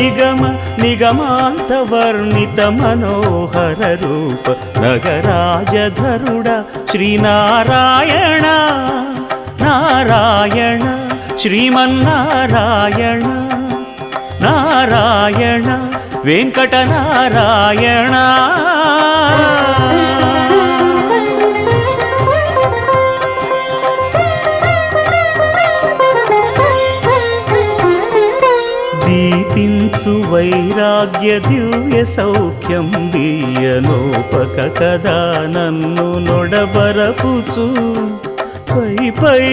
నిగమ నిగమాంత వర్ణిత మనోహర రూప నగరాజధరుడ శ్రీనారాయణ నారాయణ శ్రీమన్నారాయణ నారాయణ వెంకటనారాయణ. దీపించు వైరాగ్య దివ్య సౌఖ్యం దీయనోపక కదా నన్ను నొడబరపుచు పై పై